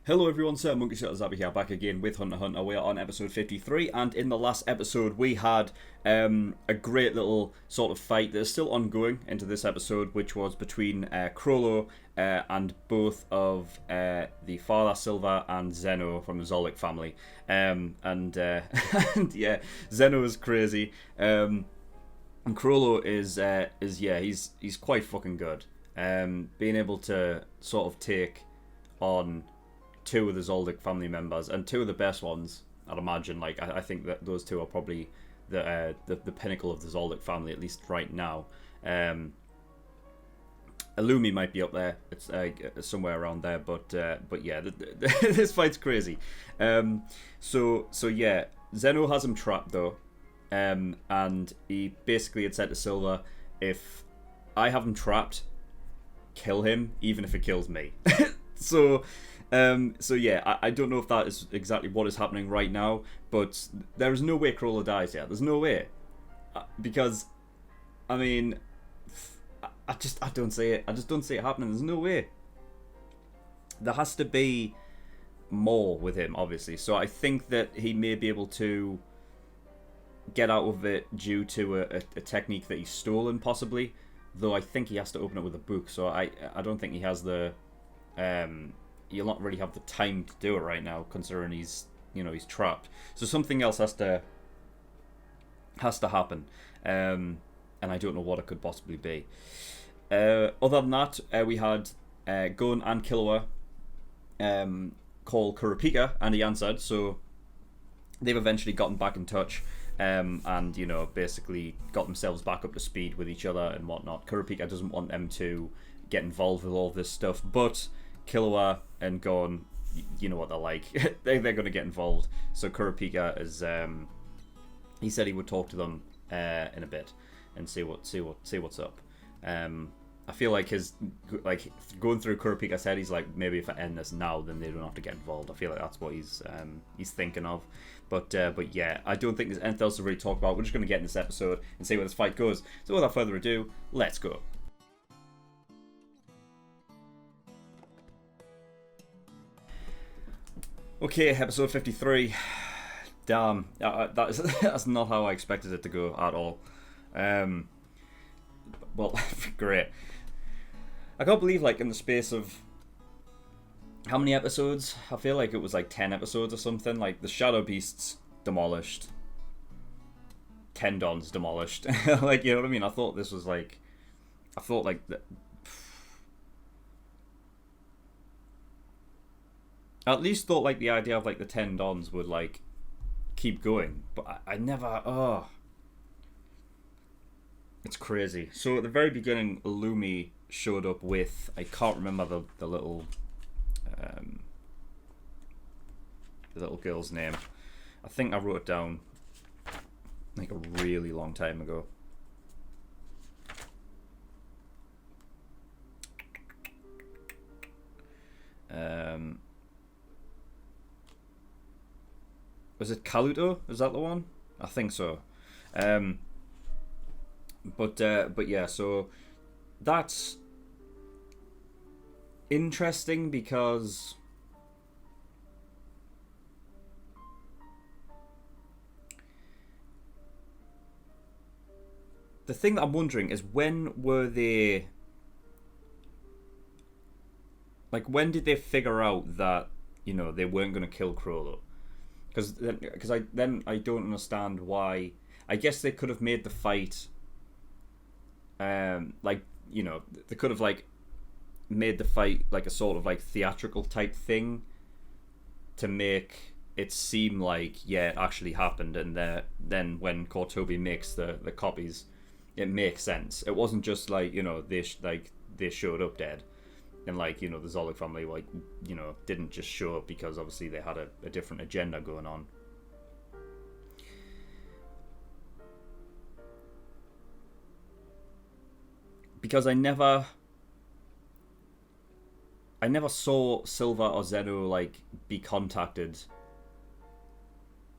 Hello everyone, SirMonkeySuit here, back again with Hunter x Hunter. We are on episode 53, and in the last episode we had a great little sort of fight that is still ongoing into this episode, which was between Crollo and both of the father Silver and Zeno from the Zoldyck family. And yeah, Zeno is crazy. And Crollo he's quite fucking good. Being able to sort of take on two of the Zoldyck family members, and two of the best ones, I'd imagine. Like, I think that those two are probably the pinnacle of the Zoldyck family, at least right now. Illumi might be up there. It's somewhere around there, but yeah, this fight's crazy. So yeah, Zeno has him trapped though, and he basically had said to Silver, if I have him trapped, kill him, even if it kills me. So yeah, I don't know if that is exactly what is happening right now, but there is no way Crollo dies yet. There's no way, because I mean, I don't see it. I just don't see it happening. There's no way. There has to be more with him, obviously. So I think that he may be able to get out of it due to a technique that he's stolen, possibly. Though I think he has to open it with a book. So I don't think he has the you'll not really have the time to do it right now, considering he's trapped. So something else has to happen, and I don't know what it could possibly be. Other than that, we had Gon and Killua call Kurapika, and he answered. So they've eventually gotten back in touch, and basically got themselves back up to speed with each other and whatnot. Kurapika doesn't want them to get involved with all this stuff, but Killua and Gon, you know what they're like. they're going to get involved. So Kurapika is, he said he would talk to them in a bit and see what's up. I feel like going through Kurapika's head, he's like, maybe if I end this now, then they don't have to get involved. I feel like that's what he's thinking of. But yeah, I don't think there's anything else to really talk about. We're just going to get in this episode and see where this fight goes. So without further ado, let's go. Okay, episode 53. Damn, that's not how I expected it to go at all. Well, great. I can't believe, like, in the space of how many episodes? I feel like it was like 10 episodes or something. Like, the Shadow Beasts demolished, Tendons demolished. Like, you know what I mean? I thought at least thought like the idea of like the Tendons would like keep going, but I never. It's crazy. So at the very beginning, Illumi showed up with, I can't remember the little girl's name. I think I wrote it down like a really long time ago. Was it Kaluto? Is that the one? I think so. But yeah, so that's interesting because the thing that I'm wondering is, when were they, like, when did they figure out that they weren't going to kill Crollo? Because I don't understand why. I guess they could have made the fight, they could have like made the fight like a sort of like theatrical type thing to make it seem like, yeah, it actually happened, and then when Kortobi makes the copies, it makes sense. It wasn't just like they showed up dead. And the Zoldyck family didn't just show up because obviously they had a different agenda going on. Because I never saw Silver or Zeno like be contacted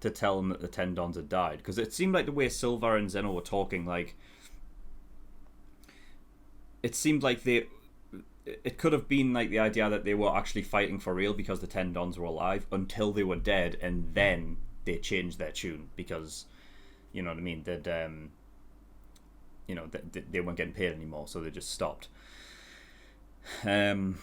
to tell them that the Tendons had died. Because it seemed like the way Silver and Zeno were talking, like, it seemed like it could have been like the idea that they were actually fighting for real because the 10 Dons were alive until they were dead, and then they changed their tune because, you know what I mean, that you know, they weren't getting paid anymore, so they just stopped. But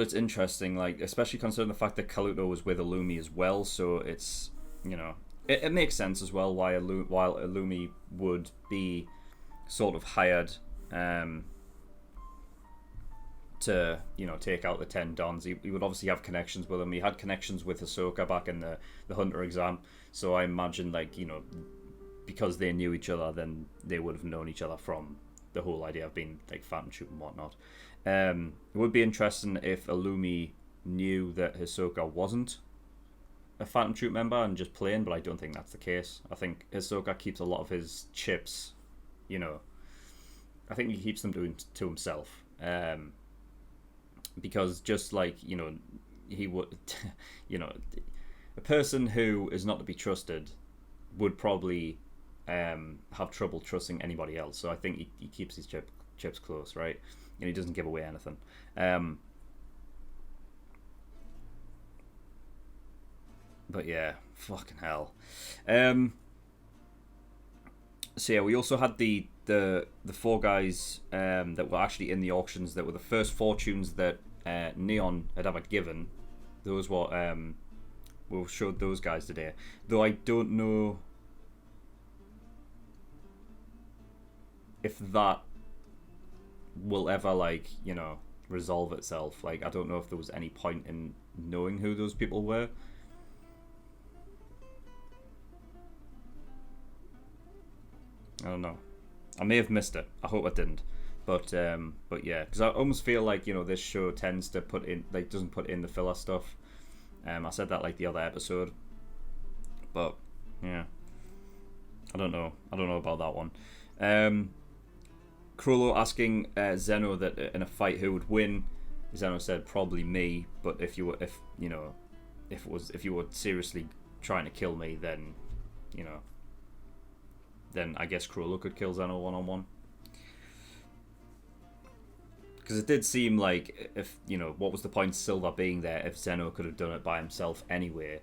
it's interesting, like, especially considering the fact that Kaluto was with Illumi as well, so it's, you know, it makes sense as well while Illumi would be sort of hired to, you know, take out the 10 Dons. He would obviously have connections with them. He had connections with Hisoka back in the Hunter exam, so I imagine, like, you know, because they knew each other, then they would have known each other from the whole idea of being like Phantom Troop and whatnot. It would be interesting if Illumi knew that Hisoka wasn't a Phantom Troop member and just playing, but I don't think that's the case. I think Hisoka keeps a lot of his chips, you know, I think he keeps them to himself. Because just like, you know, he would, you know, a person who is not to be trusted would probably have trouble trusting anybody else. So I think he keeps his chips close, right? And he doesn't give away anything. But yeah, fucking hell. So yeah, we also had the 4 guys that were actually in the auctions that were the first fortunes that Neon had ever given. Those were we showed those guys today. Though I don't know if that will ever, like, you know, resolve itself. Like, I don't know if there was any point in knowing who those people were. I don't know. I may have missed it. I hope I didn't. But yeah, because I almost feel like, you know, this show tends to put in, like, doesn't put in the filler stuff. I said that like the other episode, but yeah, I don't know about that one. Krollo asking Zeno that in a fight who would win. Zeno said probably me, but if you were seriously trying to kill me, then, you know, then I guess Krollo could kill Zeno one-on-one. Because it did seem like, if, you know, what was the point of Silver being there if Zeno could have done it by himself anyway?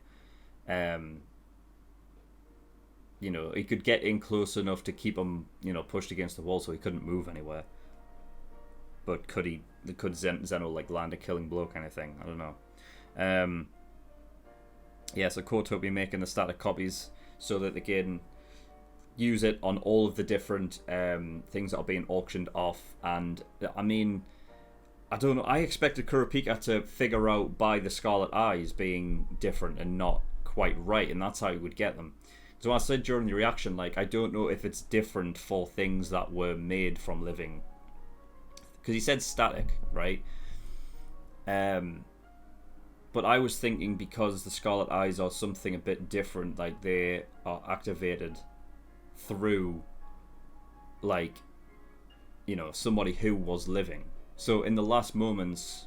You know, he could get in close enough to keep him, you know, pushed against the wall so he couldn't move anywhere. But could Zeno, like, land a killing blow kind of thing? I don't know. Yeah, so Koto will be making the static copies so that they can use it on all of the different things that are being auctioned off. And, I mean, I don't know. I expected Kurapika to figure out by the Scarlet Eyes being different and not quite right, and that's how he would get them. So I said during the reaction, like, I don't know if it's different for things that were made from living. Because he said static, right? But I was thinking because the Scarlet Eyes are something a bit different, like they are activated through, like, you know, somebody who was living. So in the last moments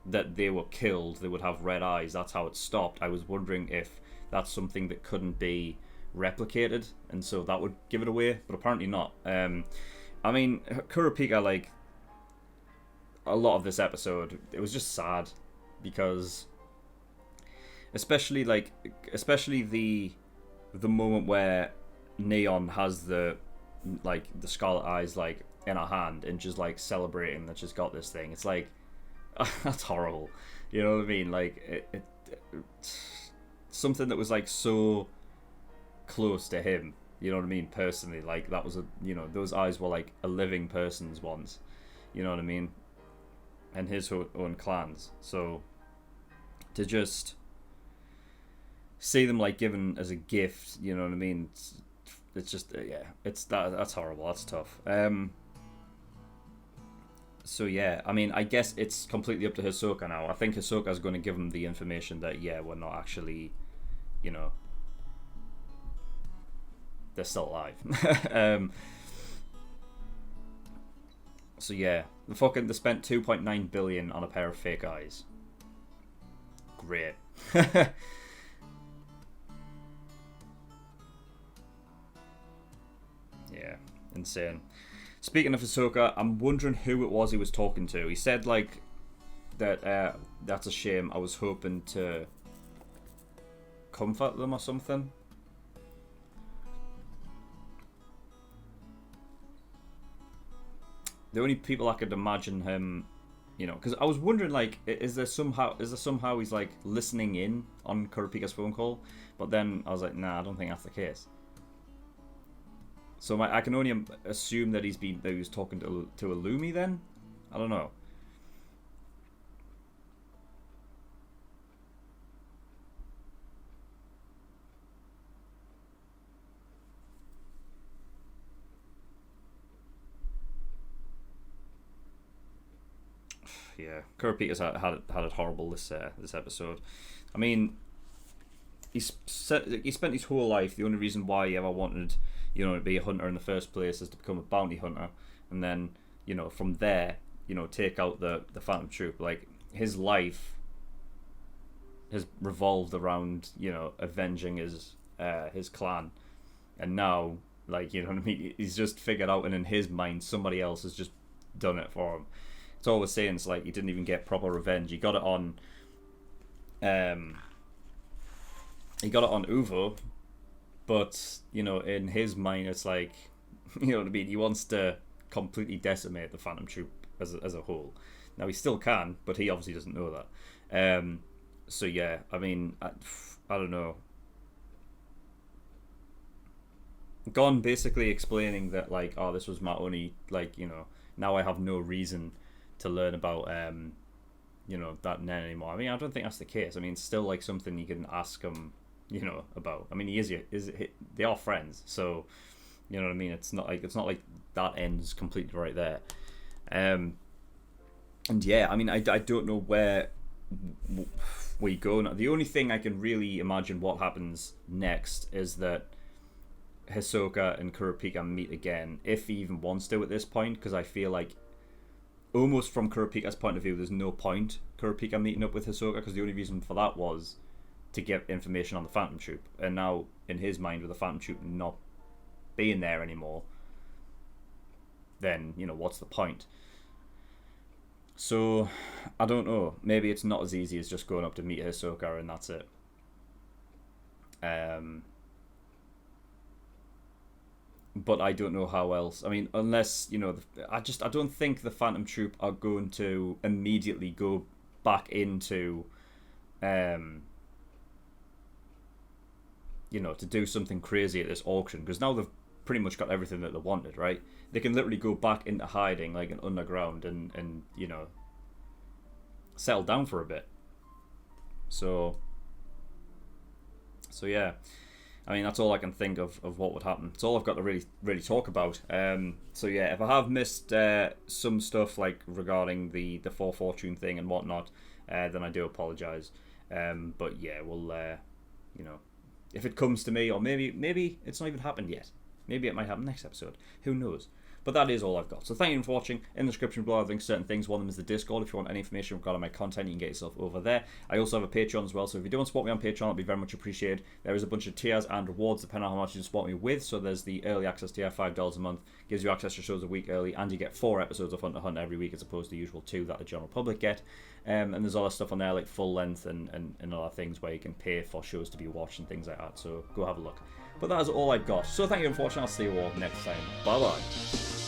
that they were killed, they would have red eyes. That's how it stopped. I was wondering if that's something that couldn't be replicated, and so that would give it away, but apparently not. I mean, Kurapika, like, a lot of this episode, it was just sad because especially the moment where Neon has the Scarlet Eyes, like, in her hand and just, like, celebrating that she's got this thing. It's like, that's horrible, you know what I mean? Like, it something that was, like, so close to him, you know what I mean, personally. Like, that was you know, those eyes were like a living person's once, you know what I mean, and his own clan's. So to just see them, like, given as a gift, you know what I mean, it's just yeah, that's horrible. That's tough. So yeah, I mean, I guess it's completely up to Hisoka now. I think Hisoka's going to give him the information that, yeah, we're not actually, you know, they're still alive. So yeah, they spent 2.9 billion on a pair of fake eyes. Great. Yeah, insane. Speaking of Ahsoka, I'm wondering who it was he was talking to. He said like that. That's a shame. I was hoping to comfort them or something. The only people I could imagine him, you know, because I was wondering, like, is there somehow he's like listening in on Kurapika's phone call? But then I was like, nah, I don't think that's the case. So I can only assume that he was talking to Illumi then. I don't know. Yeah, Kurapika's had it horrible this episode. I mean, he spent his whole life. The only reason why he ever wanted, you know, to be a hunter in the first place is to become a bounty hunter, and then, you know, from there, you know, take out the Phantom Troop. Like, his life has revolved around, you know, avenging his clan, and now, like, you know what I mean, he's just figured out, and in his mind somebody else has just done it for him. It's always saying it's like he didn't even get proper revenge. He got it on Uvo, but, you know, in his mind it's like, you know what I mean, he wants to completely decimate the Phantom Troop as a whole. Now he still can, but he obviously doesn't know that. So yeah, I mean, I don't know. Gon basically explaining that, like, oh, this was my only, like, you know, now I have no reason to learn about you know, that Nen anymore. I mean, I don't think that's the case. I mean, it's still like something you can ask him, you know, about. I mean, they are friends, so, you know what I mean. It's not like that ends completely right there. And yeah, I mean, I don't know where we go now. The only thing I can really imagine what happens next is that Hisoka and Kurapika meet again, if he even wants to at this point, because I feel like, almost from Kurapika's point of view, there's no point Kurapika meeting up with Hisoka, because the only reason for that was to get information on the Phantom Troop. And now, in his mind, with the Phantom Troop not being there anymore, then, you know, what's the point? So, I don't know. Maybe it's not as easy as just going up to meet Hisoka and that's it. But I don't know how else. I mean, unless, you know, I don't think the Phantom Troop are going to immediately go back into, you know, to do something crazy at this auction, because now they've pretty much got everything that they wanted, right? They can literally go back into hiding, like, an underground, and you know, settle down for a bit. So yeah. I mean, that's all I can think of what would happen. It's all I've got to really talk about. So yeah, if I have missed some stuff, like, regarding the Four Fortune thing and whatnot, then I do apologise. But yeah, we'll, you know, if it comes to me, or maybe it's not even happened yet. Maybe it might happen next episode. Who knows? But that is all I've got. So thank you for watching. In the description below, I think certain things. One of them is the Discord. If you want any information regarding my content, you can get yourself over there. I also have a Patreon as well. So if you do want to support me on Patreon, it'll be very much appreciated. There is a bunch of tiers and rewards depending on how much you support me with. So there's the early access tier, $5 a month. Gives you access to shows a week early. And you get 4 episodes of Hunter x Hunter every week, as opposed to the usual 2 that the general public get. And there's other stuff on there, like full length and other things where you can pay for shows to be watched and things like that. So go have a look. But that is all I've got. So thank you for watching. I'll see you all next time. Bye bye.